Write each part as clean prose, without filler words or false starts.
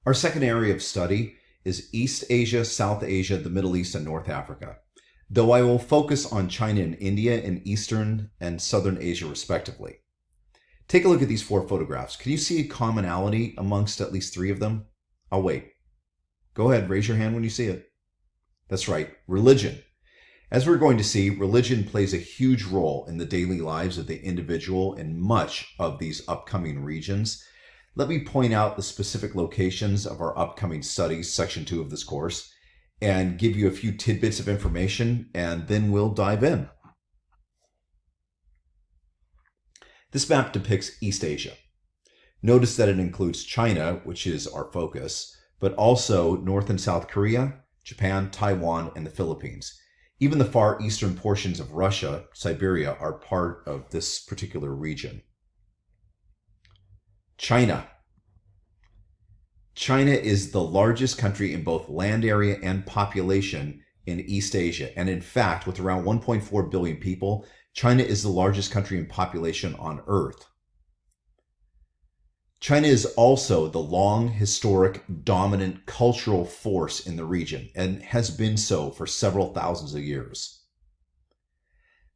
Our second area of study is East Asia, South Asia, the Middle East, and North Africa, though I will focus on China and India in Eastern and Southern Asia respectively. Take a look at these four photographs. Can you see a commonality amongst at least three of them? I'll wait. Go ahead, raise your hand when you see it. That's right, religion. As we're going to see, religion plays a huge role in the daily lives of the individual in much of these upcoming regions. Let me point out the specific locations of our upcoming studies, section 2 of this course, and give you a few tidbits of information, and then we'll dive in. This map depicts East Asia. Notice that it includes China, which is our focus, but also North and South Korea, Japan, Taiwan, and the Philippines. Even the far eastern portions of Russia, Siberia, are part of this particular region. China. China is the largest country in both land area and population in East Asia. And in fact, with around 1.4 billion people, China is the largest country in population on Earth. China is also the long, historic, dominant cultural force in the region and has been so for several thousands of years.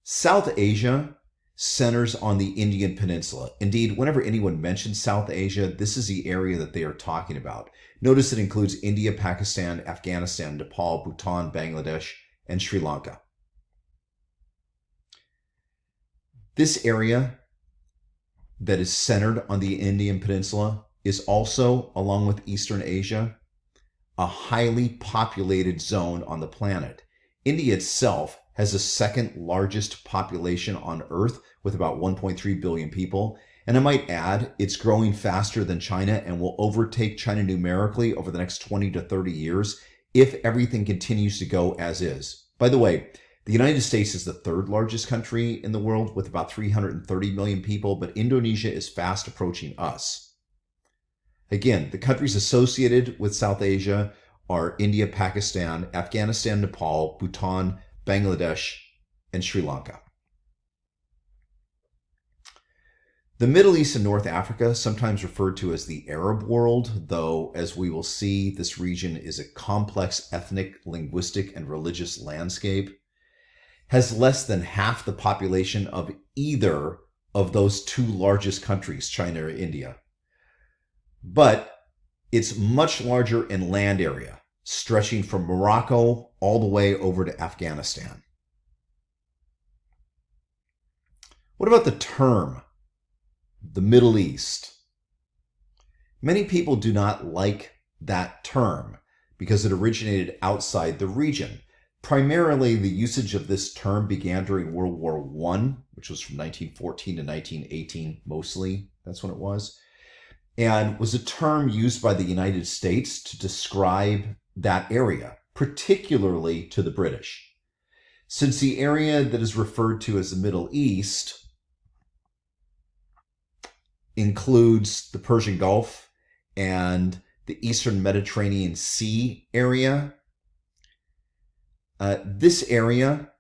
South Asia centers on the Indian Peninsula. Indeed, whenever anyone mentions South Asia, this is the area that they are talking about. Notice it includes India, Pakistan, Afghanistan, Nepal, Bhutan, Bangladesh, and Sri Lanka. This area that is centered on the Indian Peninsula is also, along with Eastern Asia, a highly populated zone on the planet. India itself has the second largest population on Earth with about 1.3 billion people. And I might add, it's growing faster than China and will overtake China numerically over the next 20 to 30 years if everything continues to go as is. By the way, the United States is the third largest country in the world with about 330 million people, but Indonesia is fast approaching us. Again, the countries associated with South Asia are India, Pakistan, Afghanistan, Nepal, Bhutan, Bangladesh, and Sri Lanka. The Middle East and North Africa, sometimes referred to as the Arab world, though as we will see, this region is a complex ethnic, linguistic, and religious landscape, has less than half the population of either of those two largest countries, China or India. But it's much larger in land area, stretching from Morocco all the way over to Afghanistan. What about the term, the Middle East? Many people do not like that term because it originated outside the region. Primarily, the usage of this term began during World War I, which was from 1914 to 1918 mostly. That's when it was. And was a term used by the United States to describe that area, particularly to the British. Since the area that is referred to as the Middle East includes the Persian Gulf and the Eastern Mediterranean Sea area, this area,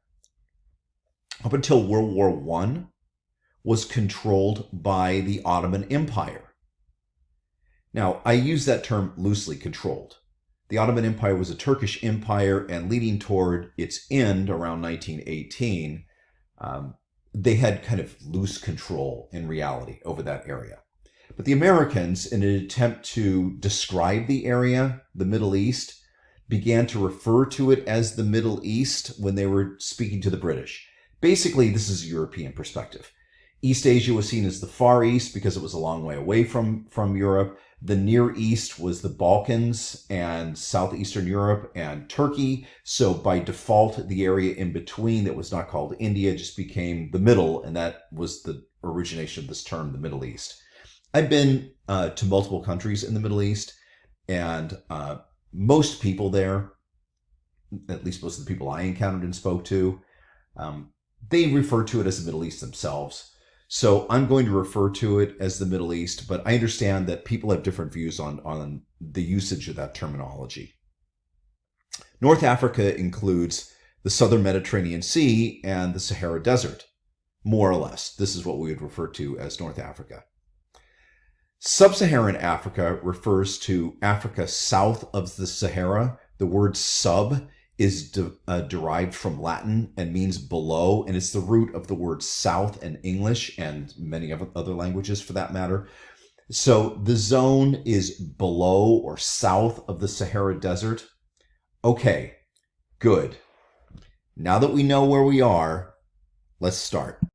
up until World War I, was controlled by the Ottoman Empire. Now, I use that term loosely, controlled. The Ottoman Empire was a Turkish empire, and leading toward its end around 1918, they had kind of loose control in reality over that area. But the Americans, in an attempt to describe the area, the Middle East, began to refer to it as the Middle East when they were speaking to the British. Basically, this is a European perspective. East Asia was seen as the Far East because it was a long way away from Europe. The Near East was the Balkans and Southeastern Europe and Turkey. So by default, the area in between that was not called India just became the middle, and that was the origination of this term, the Middle East. I've been to multiple countries in the Middle East, and most people there, at least most of the people I encountered and spoke to, they refer to it as the Middle East themselves. So I'm going to refer to it as the Middle East, but I understand that people have different views on the usage of that terminology. North Africa includes the southern Mediterranean Sea and the Sahara Desert, more or less. This is what we would refer to as North Africa. Sub-Saharan Africa refers to Africa south of the Sahara. The word sub is derived from Latin and means below, and it's the root of the word south in English and many other languages for that matter. So the zone is below or south of the Sahara Desert. Okay, good. Now that we know where we are, let's start.